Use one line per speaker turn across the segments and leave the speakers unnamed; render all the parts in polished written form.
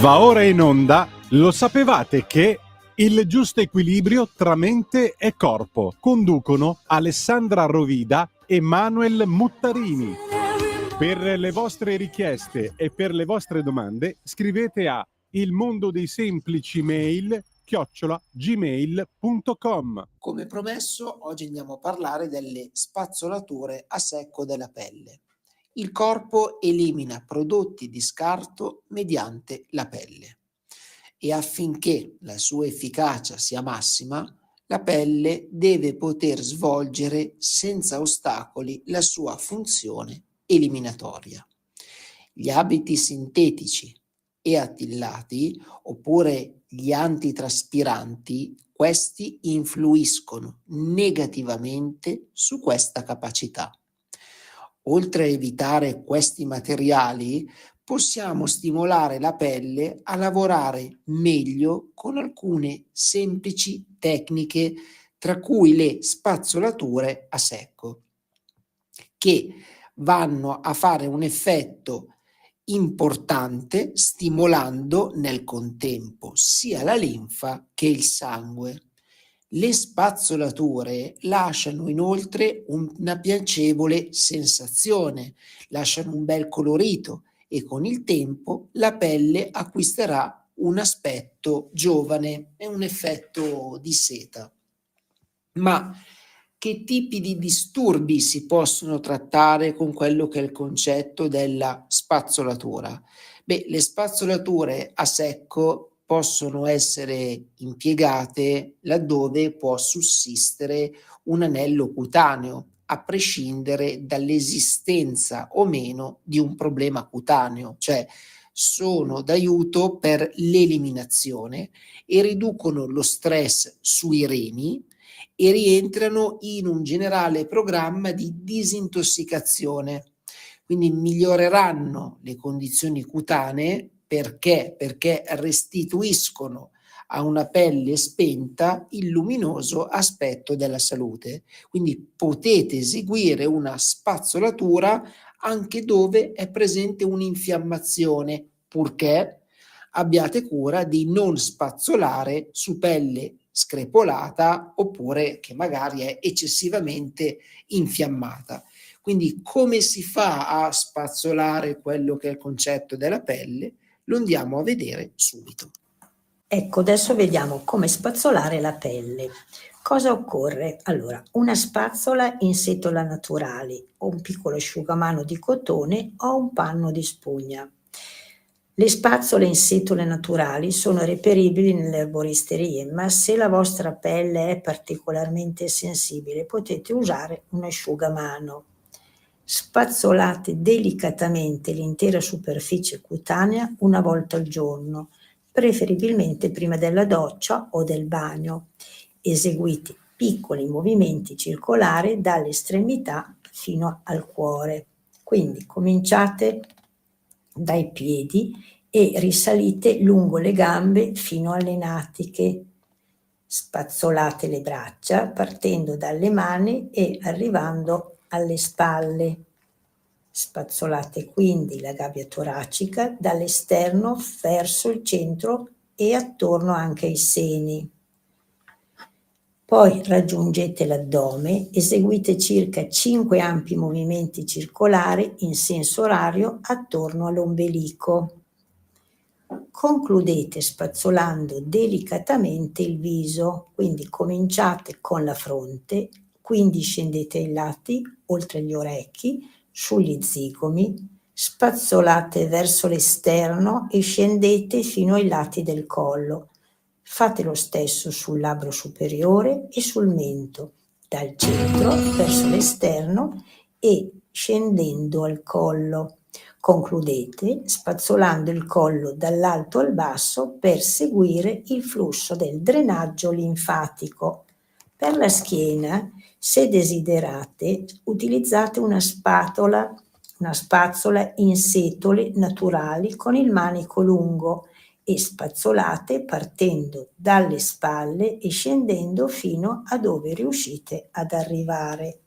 Va ora in onda, lo sapevate che il giusto equilibrio tra mente e corpo conducono Alessandra Rovida e Manuel Muttarini. Per le vostre richieste e per le vostre domande scrivete a ilmondodeisemplicimail@gmail.com.
Come promesso, oggi andiamo a parlare delle spazzolature a secco della pelle. Il corpo elimina prodotti di scarto mediante la pelle e affinché la sua efficacia sia massima, la pelle deve poter svolgere senza ostacoli la sua funzione eliminatoria. Gli abiti sintetici e attillati, oppure gli antitraspiranti, questi influiscono negativamente su questa capacità. Oltre a evitare questi materiali, possiamo stimolare la pelle a lavorare meglio con alcune semplici tecniche, tra cui le spazzolature a secco, che vanno a fare un effetto importante stimolando nel contempo sia la linfa che il sangue. Le spazzolature lasciano inoltre una piacevole sensazione, lasciano un bel colorito e con il tempo la pelle acquisterà un aspetto giovane e un effetto di seta. Ma che tipi di disturbi si possono trattare con quello che è il concetto della spazzolatura? Le spazzolature a secco possono essere impiegate laddove può sussistere un anello cutaneo, a prescindere dall'esistenza o meno di un problema cutaneo, cioè sono d'aiuto per l'eliminazione e riducono lo stress sui reni e rientrano in un generale programma di disintossicazione. Quindi miglioreranno le condizioni cutanee perché restituiscono a una pelle spenta il luminoso aspetto della salute. Quindi potete eseguire una spazzolatura anche dove è presente un'infiammazione, purché abbiate cura di non spazzolare su pelle screpolata oppure che magari è eccessivamente infiammata. Quindi come si fa a spazzolare quello che è il concetto della pelle? Lo andiamo a vedere subito.
Ecco, adesso vediamo come spazzolare la pelle. Cosa occorre? Allora, una spazzola in setola naturali, o un piccolo asciugamano di cotone o un panno di spugna. Le spazzole in setole naturali sono reperibili nelle erboristerie, ma se la vostra pelle è particolarmente sensibile potete usare un asciugamano. Spazzolate delicatamente l'intera superficie cutanea una volta al giorno, preferibilmente prima della doccia o del bagno. Eseguite piccoli movimenti circolari dalle estremità fino al cuore. Quindi cominciate dai piedi e risalite lungo le gambe fino alle natiche. Spazzolate le braccia partendo dalle mani e arrivando alle spalle. Spazzolate quindi la gabbia toracica dall'esterno verso il centro e attorno anche ai seni. Poi raggiungete l'addome, eseguite circa 5 ampi movimenti circolari in senso orario attorno all'ombelico. Concludete spazzolando delicatamente il viso, quindi cominciate con la fronte, quindi scendete ai lati, oltre gli orecchi, sugli zigomi, spazzolate verso l'esterno e scendete fino ai lati del collo. Fate lo stesso sul labbro superiore e sul mento, dal centro verso l'esterno e scendendo al collo. Concludete spazzolando il collo dall'alto al basso per seguire il flusso del drenaggio linfatico. Per la schiena, se desiderate, utilizzate una spazzola in setole naturali con il manico lungo e spazzolate partendo dalle spalle e scendendo fino a dove riuscite ad arrivare.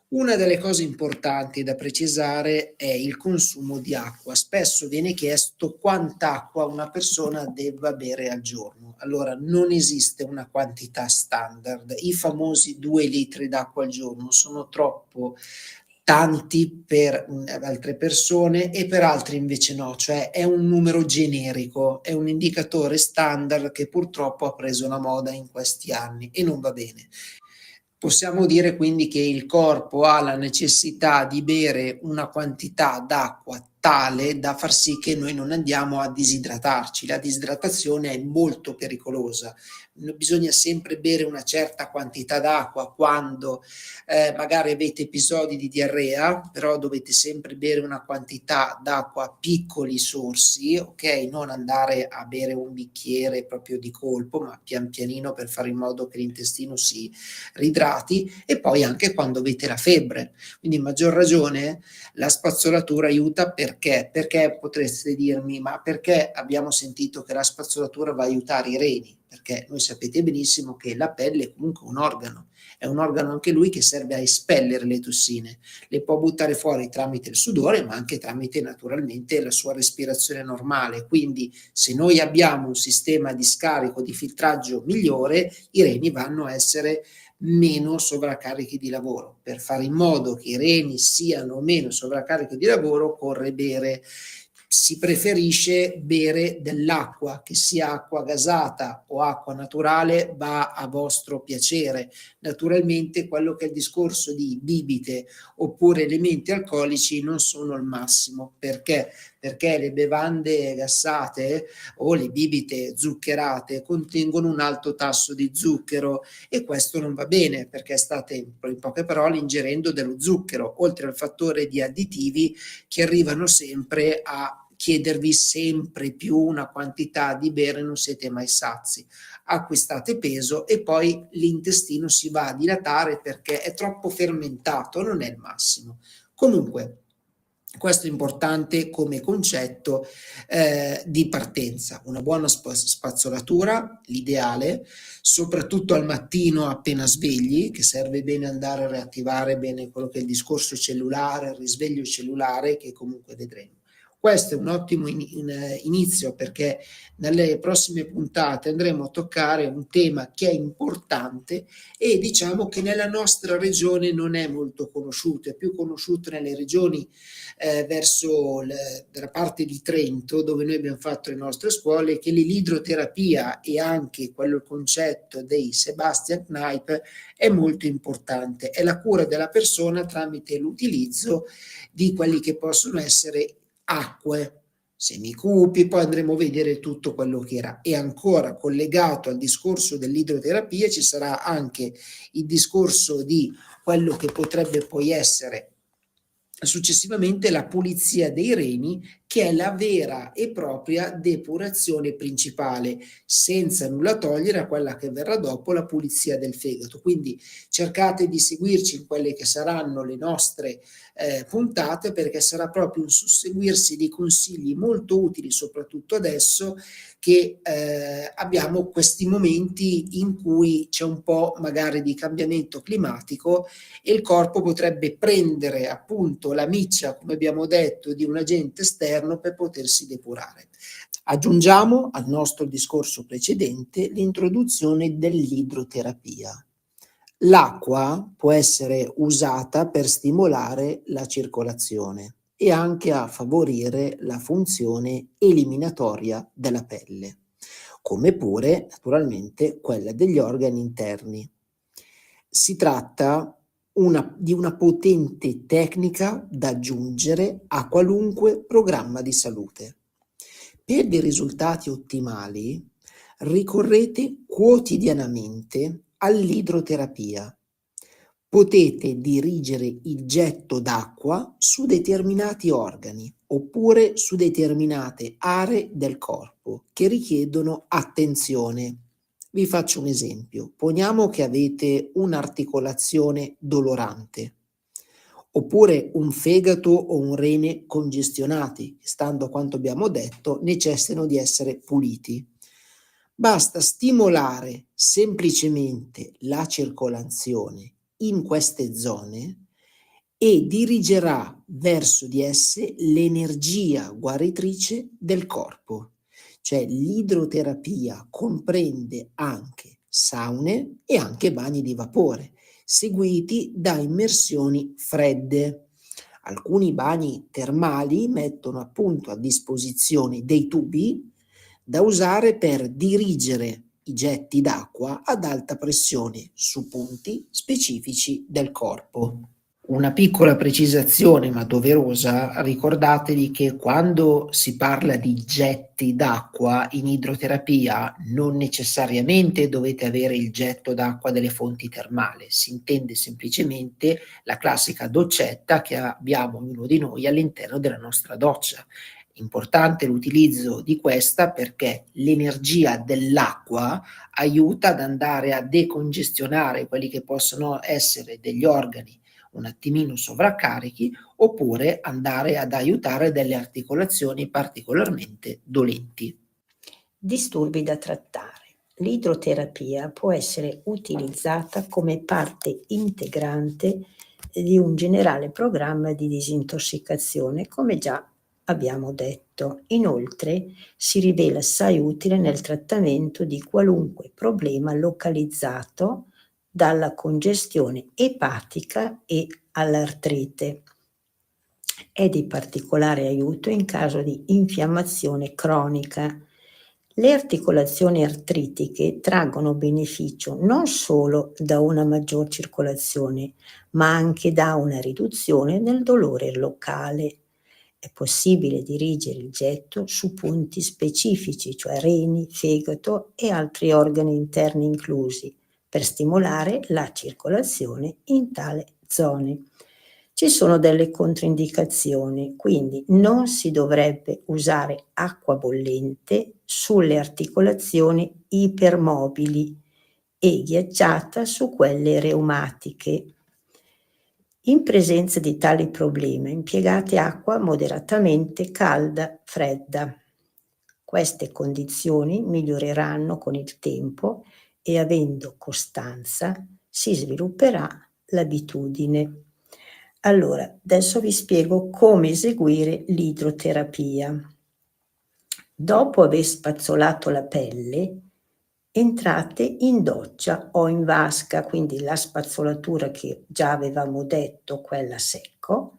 Una delle cose importanti da precisare è il consumo di acqua. Spesso viene chiesto quant'acqua una persona debba bere al giorno. Allora, non esiste una quantità standard. I famosi 2 litri d'acqua al giorno sono troppo tanti per altre persone e per altri invece no, cioè è un numero generico, è un indicatore standard che purtroppo ha preso la moda in questi anni e non va bene. Possiamo dire quindi che il corpo ha la necessità di bere una quantità d'acqua tale da far sì che noi non andiamo a disidratarci. La disidratazione è molto pericolosa. Bisogna sempre bere una certa quantità d'acqua quando magari avete episodi di diarrea, però dovete sempre bere una quantità d'acqua a piccoli sorsi, ok? Non andare a bere un bicchiere proprio di colpo, ma pian pianino per fare in modo che l'intestino si ridrati, e poi anche quando avete la febbre. Quindi, a maggior ragione, la spazzolatura aiuta perché? Perché potreste dirmi, ma perché abbiamo sentito che la spazzolatura va a aiutare i reni? Perché noi sapete benissimo che la pelle è comunque è un organo anche lui che serve a espellere le tossine, le può buttare fuori tramite il sudore, ma anche tramite naturalmente la sua respirazione normale. Quindi, se noi abbiamo un sistema di scarico, di filtraggio migliore, i reni vanno a essere meno sovraccarichi di lavoro. Per fare in modo che i reni siano meno sovraccarichi di lavoro, occorre bere. Si preferisce bere dell'acqua, che sia acqua gasata o acqua naturale, va a vostro piacere. Naturalmente quello che è il discorso di bibite oppure elementi alcolici non sono il massimo. Perché? Perché le bevande gassate o le bibite zuccherate contengono un alto tasso di zucchero e questo non va bene perché state in poche parole ingerendo dello zucchero, oltre al fattore di additivi che arrivano sempre a chiedervi sempre più una quantità di bere, non siete mai sazi, acquistate peso e poi l'intestino si va a dilatare perché è troppo fermentato, non è il massimo. Comunque, questo è importante come concetto di partenza. Una buona spazzolatura, l'ideale, soprattutto al mattino appena svegli, che serve bene andare a riattivare bene quello che è il discorso cellulare, il risveglio cellulare che comunque vedremo. Questo è un ottimo inizio perché nelle prossime puntate andremo a toccare un tema che è importante e diciamo che nella nostra regione non è molto conosciuto, è più conosciuto nelle regioni verso la parte di Trento dove noi abbiamo fatto le nostre scuole, che l'idroterapia e anche quello il concetto dei Sebastian Kneipp è molto importante, è la cura della persona tramite l'utilizzo di quelli che possono essere acque, semicupi, poi andremo a vedere tutto quello che era. E ancora collegato al discorso dell'idroterapia ci sarà anche il discorso di quello che potrebbe poi essere successivamente la pulizia dei reni, che è la vera e propria depurazione principale, senza nulla togliere a quella che verrà dopo, la pulizia del fegato. Quindi cercate di seguirci in quelle che saranno le nostre puntate, perché sarà proprio un susseguirsi di consigli molto utili, soprattutto adesso che abbiamo questi momenti in cui c'è un po' magari di cambiamento climatico e il corpo potrebbe prendere appunto la miccia, come abbiamo detto, di un agente esterno per potersi depurare. Aggiungiamo al nostro discorso precedente l'introduzione dell'idroterapia. L'acqua può essere usata per stimolare la circolazione e anche a favorire la funzione eliminatoria della pelle, come pure naturalmente quella degli organi interni. Si tratta di una potente tecnica da aggiungere a qualunque programma di salute. Per dei risultati ottimali, ricorrete quotidianamente all'idroterapia. Potete dirigere il getto d'acqua su determinati organi oppure su determinate aree del corpo che richiedono attenzione. Vi faccio un esempio. Poniamo che avete un'articolazione dolorante oppure un fegato o un rene congestionati, stando a quanto abbiamo detto, necessitano di essere puliti. Basta stimolare semplicemente la circolazione in queste zone e dirigerà verso di esse l'energia guaritrice del corpo. Cioè l'idroterapia comprende anche saune e anche bagni di vapore, seguiti da immersioni fredde. Alcuni bagni termali mettono appunto a disposizione dei tubi da usare per dirigere i getti d'acqua ad alta pressione su punti specifici del corpo. Una piccola precisazione, ma doverosa: ricordatevi che quando si parla di getti d'acqua in idroterapia non necessariamente dovete avere il getto d'acqua delle fonti termali, si intende semplicemente la classica doccetta che abbiamo ognuno di noi all'interno della nostra doccia. Importante l'utilizzo di questa perché l'energia dell'acqua aiuta ad andare a decongestionare quelli che possono essere degli organi un attimino sovraccarichi, oppure andare ad aiutare delle articolazioni particolarmente dolenti.
Disturbi da trattare. L'idroterapia può essere utilizzata come parte integrante di un generale programma di disintossicazione, come già abbiamo detto. Inoltre si rivela assai utile nel trattamento di qualunque problema localizzato dalla congestione epatica e all'artrite. È di particolare aiuto in caso di infiammazione cronica. Le articolazioni artritiche traggono beneficio non solo da una maggior circolazione, ma anche da una riduzione del dolore locale. È possibile dirigere il getto su punti specifici, cioè reni, fegato e altri organi interni inclusi, per stimolare la circolazione in tale zone. Ci sono delle controindicazioni, quindi non si dovrebbe usare acqua bollente sulle articolazioni ipermobili e ghiacciata su quelle reumatiche. In presenza di tali problemi, impiegate acqua moderatamente calda, fredda. Queste condizioni miglioreranno con il tempo e avendo costanza si svilupperà l'abitudine. Allora, adesso vi spiego come eseguire l'idroterapia. Dopo aver spazzolato la pelle, entrate in doccia o in vasca, quindi la spazzolatura che già avevamo detto, quella a secco,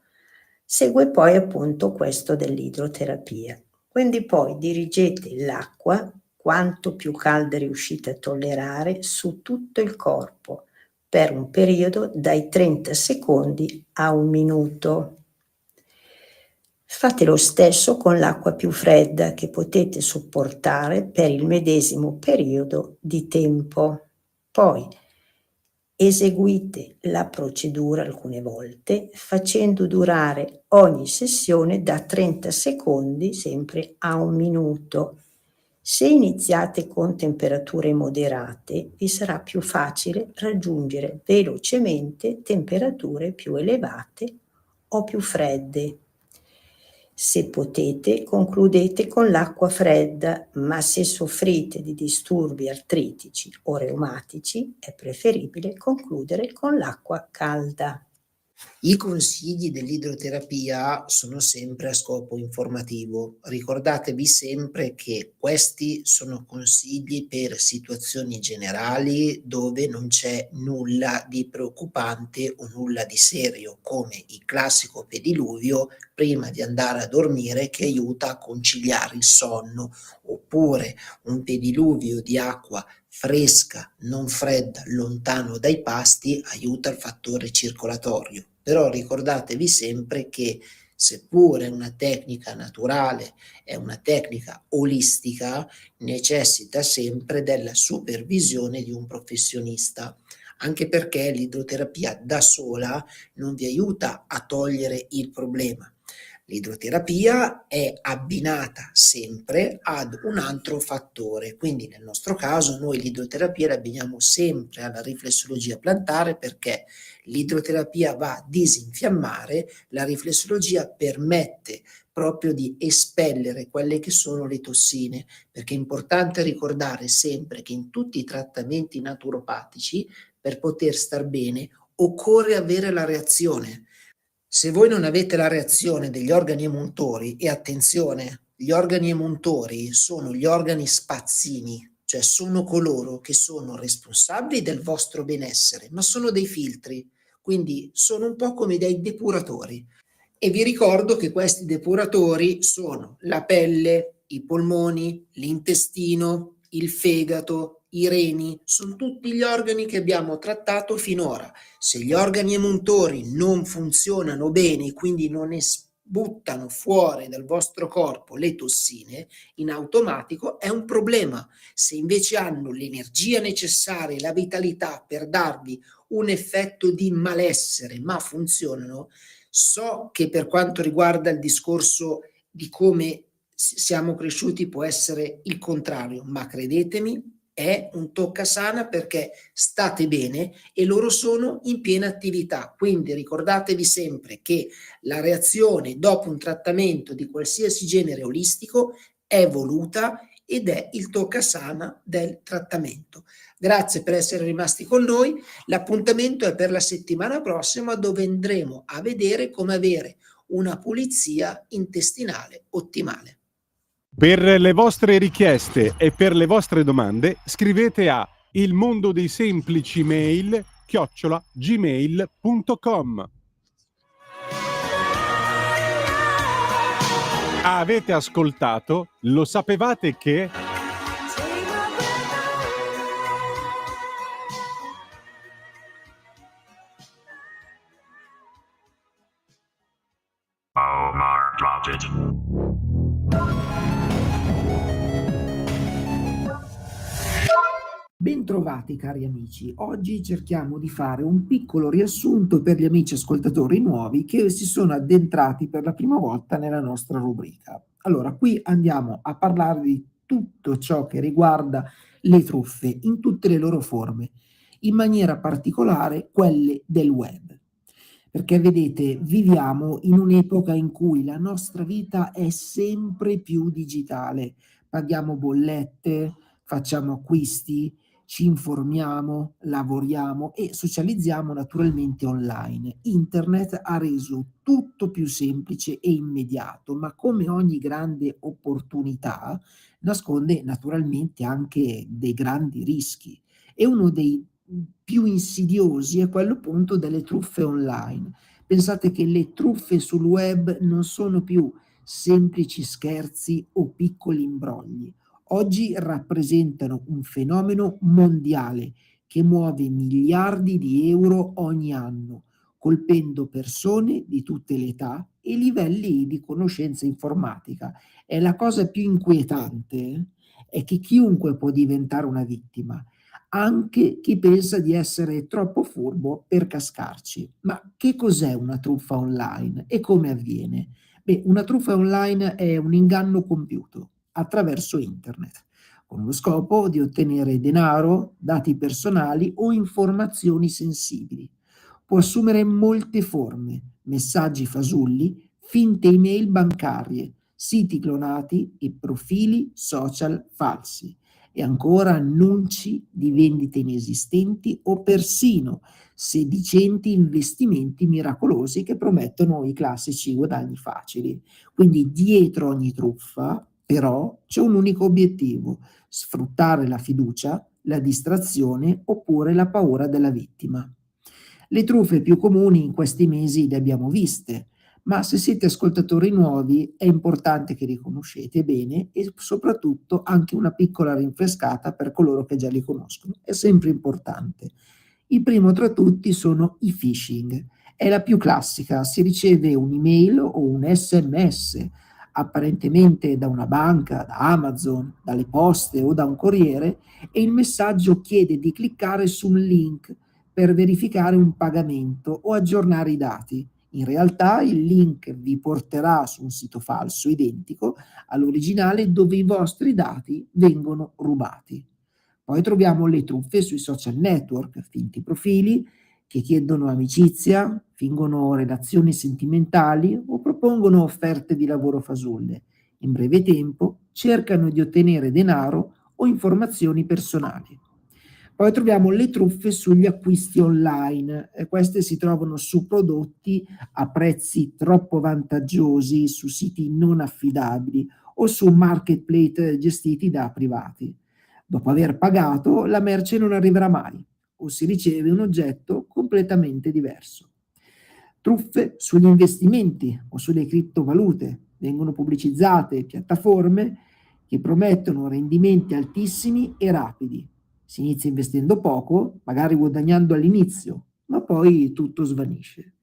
segue poi appunto questo dell'idroterapia. Quindi poi dirigete l'acqua, quanto più calda riuscite a tollerare, su tutto il corpo, per un periodo dai 30 secondi a 1 minuto. Fate lo stesso con l'acqua più fredda che potete sopportare per il medesimo periodo di tempo. Poi eseguite la procedura alcune volte facendo durare ogni sessione da 30 secondi sempre a 1 minuto. Se iniziate con temperature moderate, vi sarà più facile raggiungere velocemente temperature più elevate o più fredde. Se potete, concludete con l'acqua fredda, ma se soffrite di disturbi artritici o reumatici, è preferibile concludere con l'acqua calda.
I consigli dell'idroterapia sono sempre a scopo informativo. Ricordatevi sempre che questi sono consigli per situazioni generali dove non c'è nulla di preoccupante o nulla di serio, come il classico pediluvio prima di andare a dormire che aiuta a conciliare il sonno, oppure un pediluvio di acqua fresca, non fredda, lontano dai pasti, aiuta il fattore circolatorio. Però ricordatevi sempre che seppure è una tecnica naturale, è una tecnica olistica, necessita sempre della supervisione di un professionista, anche perché l'idroterapia da sola non vi aiuta a togliere il problema. L'idroterapia è abbinata sempre ad un altro fattore, quindi nel nostro caso noi l'idroterapia la abbiniamo sempre alla riflessologia plantare perché l'idroterapia va a disinfiammare, la riflessologia permette proprio di espellere quelle che sono le tossine, perché è importante ricordare sempre che in tutti i trattamenti naturopatici per poter star bene occorre avere la reazione. Se voi non avete la reazione degli organi emuntori, e attenzione, gli organi emuntori sono gli organi spazzini, cioè sono coloro che sono responsabili del vostro benessere, ma sono dei filtri, quindi sono un po' come dei depuratori. E vi ricordo che questi depuratori sono la pelle, i polmoni, l'intestino, il fegato, i reni, sono tutti gli organi che abbiamo trattato finora. Se gli organi emuntori non funzionano bene, quindi non buttano fuori dal vostro corpo le tossine, in automatico è un problema. Se invece hanno l'energia necessaria e la vitalità per darvi un effetto di malessere, ma funzionano, so che per quanto riguarda il discorso di come siamo cresciuti può essere il contrario, ma credetemi, è un toccasana perché state bene e loro sono in piena attività. Quindi ricordatevi sempre che la reazione dopo un trattamento di qualsiasi genere olistico è voluta ed è il toccasana del trattamento. Grazie per essere rimasti con noi. L'appuntamento è per la settimana prossima, dove andremo a vedere come avere una pulizia intestinale ottimale.
Per le vostre richieste e per le vostre domande scrivete a ilmondodeisemplicimail@gmail.com. Avete ascoltato? Lo sapevate che?
Omar dropped it.
Bentrovati cari amici, oggi cerchiamo di fare un piccolo riassunto per gli amici ascoltatori nuovi che si sono addentrati per la prima volta nella nostra rubrica. Allora, qui andiamo a parlare di tutto ciò che riguarda le truffe in tutte le loro forme, in maniera particolare quelle del web. Perché vedete, viviamo in un'epoca in cui la nostra vita è sempre più digitale. Paghiamo bollette, facciamo acquisti, ci informiamo, lavoriamo e socializziamo naturalmente online. Internet ha reso tutto più semplice e immediato, ma come ogni grande opportunità nasconde naturalmente anche dei grandi rischi. E uno dei più insidiosi è quello appunto delle truffe online. Pensate che le truffe sul web non sono più semplici scherzi o piccoli imbrogli. Oggi rappresentano un fenomeno mondiale che muove miliardi di euro ogni anno, colpendo persone di tutte le età e livelli di conoscenza informatica. E la cosa più inquietante è che chiunque può diventare una vittima, anche chi pensa di essere troppo furbo per cascarci. Ma che cos'è una truffa online e come avviene? Beh, una truffa online è un inganno compiuto attraverso internet, con lo scopo di ottenere denaro, dati personali o informazioni sensibili. Può assumere molte forme: messaggi fasulli, finte email bancarie, siti clonati e profili social falsi, e ancora annunci di vendite inesistenti o persino sedicenti investimenti miracolosi che promettono i classici guadagni facili. Quindi dietro ogni truffa, però, c'è un unico obiettivo: sfruttare la fiducia, la distrazione oppure la paura della vittima. Le truffe più comuni in questi mesi le abbiamo viste, ma se siete ascoltatori nuovi è importante che li conoscete bene e soprattutto anche una piccola rinfrescata per coloro che già li conoscono. È sempre importante. Il primo tra tutti sono i phishing. È la più classica: si riceve un'email o un SMS, apparentemente da una banca, da Amazon, dalle poste o da un corriere, e il messaggio chiede di cliccare su un link per verificare un pagamento o aggiornare i dati. In realtà il link vi porterà su un sito falso identico all'originale, dove i vostri dati vengono rubati. Poi troviamo le truffe sui social network: finti profili che chiedono amicizia, fingono relazioni sentimentali o propongono offerte di lavoro fasulle. In breve tempo cercano di ottenere denaro o informazioni personali. Poi troviamo le truffe sugli acquisti online. Queste si trovano su prodotti a prezzi troppo vantaggiosi su siti non affidabili o su marketplace gestiti da privati. Dopo aver pagato, la merce non arriverà mai o si riceve un oggetto completamente diverso. Truffe sugli investimenti o sulle criptovalute. Vengono pubblicizzate piattaforme che promettono rendimenti altissimi e rapidi. Si inizia investendo poco, magari guadagnando all'inizio, ma poi tutto svanisce.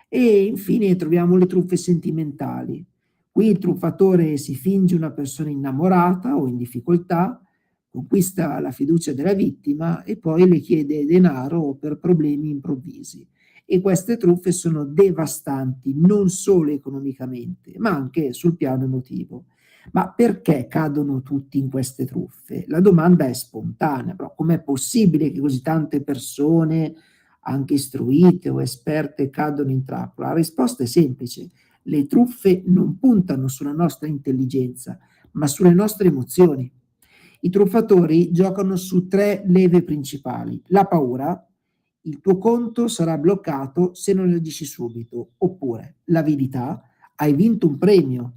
E infine troviamo le truffe sentimentali. Qui il truffatore si finge una persona innamorata o in difficoltà, conquista la fiducia della vittima e poi le chiede denaro per problemi improvvisi. E queste truffe sono devastanti non solo economicamente, ma anche sul piano emotivo. Ma perché cadono tutti in queste truffe? La domanda è spontanea, però com'è possibile che così tante persone, anche istruite o esperte, cadono in trappola? La risposta è semplice: le truffe non puntano sulla nostra intelligenza, ma sulle nostre emozioni. I truffatori giocano su tre leve principali: la paura, il tuo conto sarà bloccato se non agisci subito, oppure l'avidità, hai vinto un premio,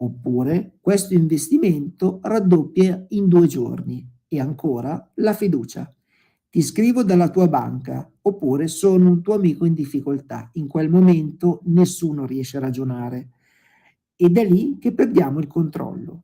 oppure questo investimento raddoppia in 2 giorni, e ancora la fiducia. Ti scrivo dalla tua banca, oppure sono un tuo amico in difficoltà. In quel momento nessuno riesce a ragionare ed è lì che perdiamo il controllo.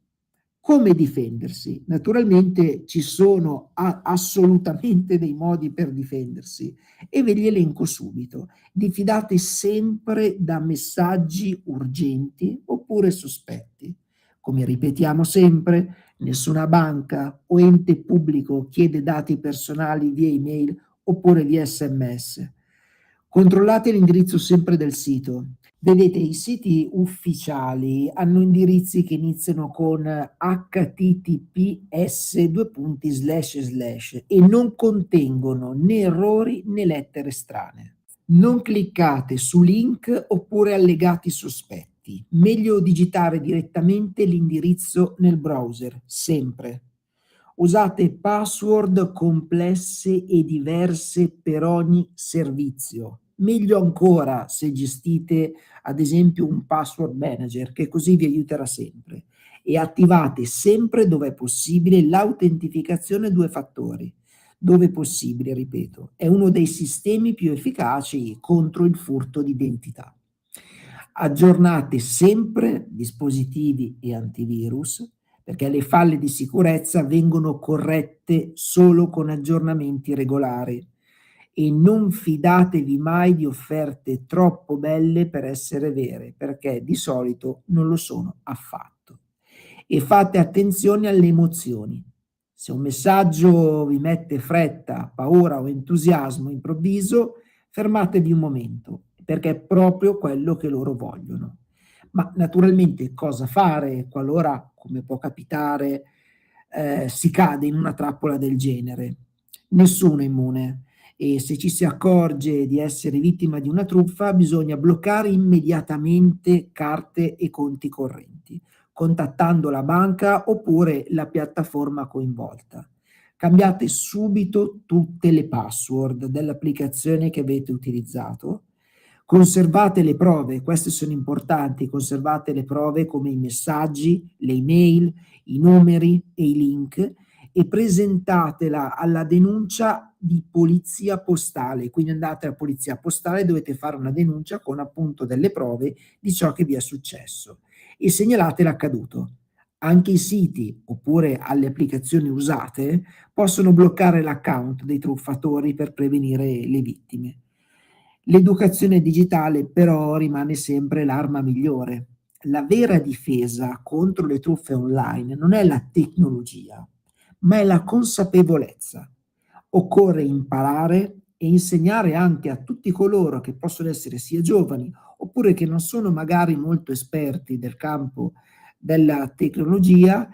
Come difendersi? Naturalmente ci sono assolutamente dei modi per difendersi e ve li elenco subito. Diffidate sempre da messaggi urgenti oppure sospetti. Come ripetiamo sempre, nessuna banca o ente pubblico chiede dati personali via email oppure via SMS. Controllate l'indirizzo sempre del sito. Vedete, i siti ufficiali hanno indirizzi che iniziano con https e non contengono né errori né lettere strane. Non cliccate su link oppure allegati sospetti. Meglio digitare direttamente l'indirizzo nel browser, sempre. Usate password complesse e diverse per ogni servizio. Meglio ancora se gestite ad esempio un password manager, che così vi aiuterà sempre. E attivate sempre dove è possibile l'autentificazione a 2 fattori. Dove possibile, ripeto, è uno dei sistemi più efficaci contro il furto d'identità. Aggiornate sempre dispositivi e antivirus, perché le falle di sicurezza vengono corrette solo con aggiornamenti regolari. E non fidatevi mai di offerte troppo belle per essere vere, perché di solito non lo sono affatto. E fate attenzione alle emozioni. Se un messaggio vi mette fretta, paura o entusiasmo improvviso, fermatevi un momento, perché è proprio quello che loro vogliono. Ma naturalmente cosa fare qualora, come può capitare, si cade in una trappola del genere? Nessuno è immune e se ci si accorge di essere vittima di una truffa bisogna bloccare immediatamente carte e conti correnti, contattando la banca oppure la piattaforma coinvolta. Cambiate subito tutte le password dell'applicazione che avete utilizzato. Conservate le prove, queste sono importanti, conservate le prove come i messaggi, le email, i numeri e i link e presentatela alla denuncia di polizia postale. Quindi andate alla polizia postale e dovete fare una denuncia con appunto delle prove di ciò che vi è successo e segnalate l'accaduto. Anche i siti oppure alle applicazioni usate possono bloccare l'account dei truffatori per prevenire le vittime. L'educazione digitale però rimane sempre l'arma migliore. La vera difesa contro le truffe online non è la tecnologia, ma è la consapevolezza. Occorre imparare e insegnare anche a tutti coloro che possono essere sia giovani oppure che non sono magari molto esperti del campo della tecnologia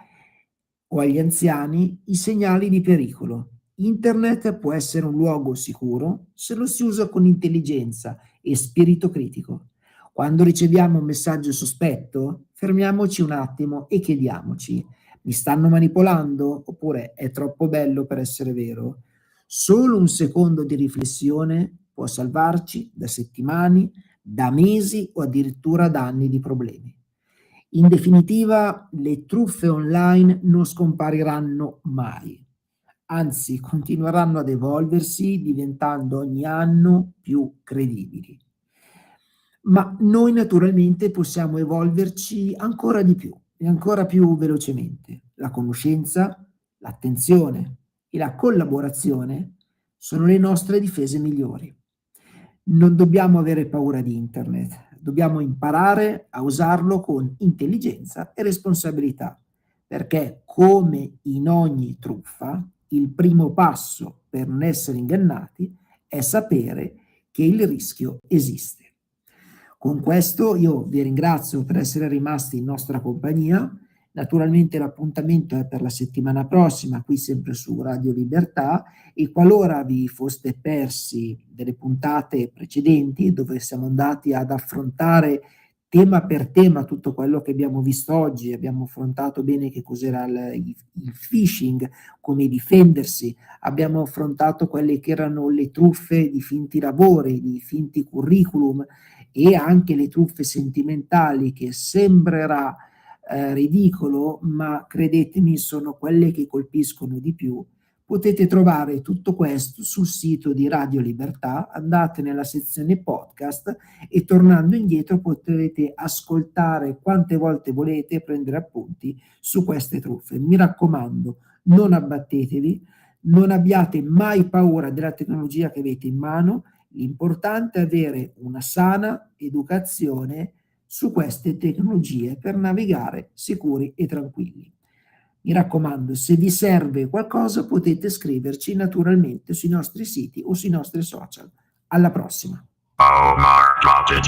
o agli anziani i segnali di pericolo. Internet può essere un luogo sicuro se lo si usa con intelligenza e spirito critico. Quando riceviamo un messaggio sospetto, fermiamoci un attimo e chiediamoci: mi stanno manipolando? Oppure è troppo bello per essere vero? Solo un secondo di riflessione può salvarci da settimane, da mesi o addirittura da anni di problemi. In definitiva, le truffe online non scompariranno mai, anzi continueranno ad evolversi diventando ogni anno più credibili. Ma noi naturalmente possiamo evolverci ancora di più e ancora più velocemente. La conoscenza, l'attenzione e la collaborazione sono le nostre difese migliori. Non dobbiamo avere paura di internet, dobbiamo imparare a usarlo con intelligenza e responsabilità, perché come in ogni truffa, il primo passo per non essere ingannati è sapere che il rischio esiste. Con questo io vi ringrazio per essere rimasti in nostra compagnia. Naturalmente l'appuntamento è per la settimana prossima, qui sempre su Radio Libertà, e qualora vi foste persi delle puntate precedenti dove siamo andati ad affrontare tema per tema tutto quello che abbiamo visto oggi, abbiamo affrontato bene che cos'era il phishing, come difendersi, abbiamo affrontato quelle che erano le truffe di finti lavori, di finti curriculum e anche le truffe sentimentali, che sembrerà ridicolo, ma credetemi sono quelle che colpiscono di più. Potete trovare tutto questo sul sito di Radio Libertà, andate nella sezione podcast e tornando indietro potrete ascoltare quante volte volete e prendere appunti su queste truffe. Mi raccomando, non abbattetevi, non abbiate mai paura della tecnologia che avete in mano, l'importante è avere una sana educazione su queste tecnologie per navigare sicuri e tranquilli. Mi raccomando, se vi serve qualcosa potete scriverci naturalmente sui nostri siti o sui nostri social. Alla prossima!
Omar dropped it.